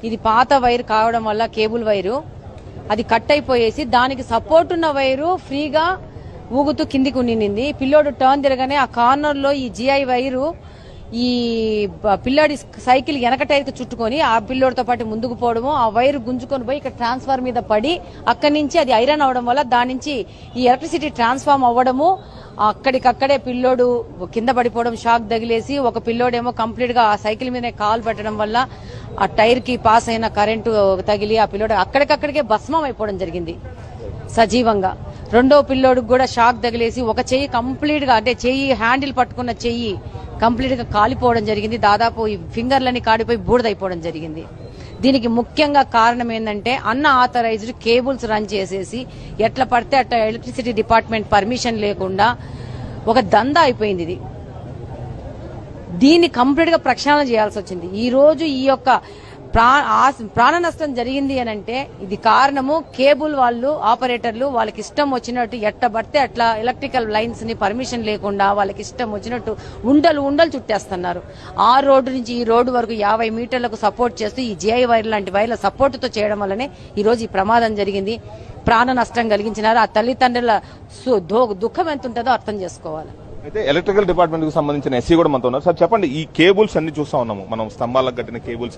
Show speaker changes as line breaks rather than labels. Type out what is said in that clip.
ఇది పాత వైర్ కావడం వల్ల కేబుల్ వైరు అది కట్ అయిపోయేసి దానికి సపోర్ట్ ఉన్న వైరు ఫ్రీగా ఊగుతూ కిందికి ఉండింది. పిల్లోడు టర్న్ తిరగానే ఆ కార్నర్ లో ఈ జిఐ వైరు ఈ పిల్లాడి సైకిల్ వెనక టైర్ కి చుట్టుకొని ఆ పిల్లోడితో పాటు ముందుకు పోవడము, ఆ వైర్ గుంజుకొని పోయి ఇక్కడ ట్రాన్స్ఫార్మర్ మీద పడి అక్కడి నుంచి అది ఐరన్ అవడం వల్ల దాని నుంచి ఈ ఎలక్ట్రిసిటీ ట్రాన్స్ఫార్మ్ అవ్వడము, అక్కడికక్కడే పిల్లోడు కింద పడిపోవడం, షాక్ తగిలేసి ఒక పిల్లోడేమో కంప్లీట్ గా ఆ సైకిల్ మీదనే కాలు పెట్టడం వల్ల ఆ టైర్ కి పాస్ అయిన కరెంటు తగిలి ఆ పిల్లోడు అక్కడికక్కడికే భస్మం అయిపోవడం జరిగింది సజీవంగా. రెండో పిల్లోడికి కూడా షాక్ తగిలేసి ఒక చెయ్యి కంప్లీట్ గా అంటే చెయ్యి హ్యాండిల్ పట్టుకున్న చెయ్యి కంప్లీట్ గా కాలిపోవడం జరిగింది. దాదాపు ఈ ఫింగర్లని కాడిపోయి బూడిదైపోవడం జరిగింది. దీనికి ముఖ్యంగా కారణం ఏంటంటే అన్ఆథరైజ్డ్ కేబుల్స్ రన్ చేసేసి ఎట్లా పడితే అట్లా ఎలక్ట్రిసిటీ డిపార్ట్మెంట్ పర్మిషన్ లేకుండా ఒక దందా అయిపోయింది. ఇది దీన్ని కంప్లీట్ గా ప్రక్షాళన చేయాల్సి వచ్చింది. ఈ రోజు ఈ యొక్క ప్రాణ నష్టం జరిగింది అని అంటే ఇది కారణము కేబుల్ వాళ్ళు ఆపరేటర్లు వాళ్ళకి ఇష్టం వచ్చినట్టు ఎట్ట పడితే అట్లా ఎలక్ట్రికల్ లైన్స్ ని పర్మిషన్ లేకుండా వాళ్ళకి ఇష్టం వచ్చినట్టు ఉండలు చుట్టేస్తున్నారు. ఆ రోడ్డు నుంచి ఈ రోడ్డు వరకు 50 మీటర్లకు సపోర్ట్ చేస్తూ ఈ జిఐ వైర్ లాంటి వైర్ల సపోర్ట్ తో చేయడం వల్లనే ఈ రోజు ఈ ప్రమాదం జరిగింది. ప్రాణ నష్టం కలిగించినారు. ఆ తల్లిదండ్రుల దుఃఖం ఎంత ఉంటుందో అర్థం చేసుకోవాలి.
అయితే ఎలక్ట్రికల్ డిపార్ట్మెంట్ కు సంబంధించిన ఎస్సీ కూడా మనతో ఉన్నారు. సార్ చెప్పండి, ఈ కేబుల్స్ అన్ని చూస్తా ఉన్నాము మనం, స్తంభాలకు కట్టిన కేబుల్స్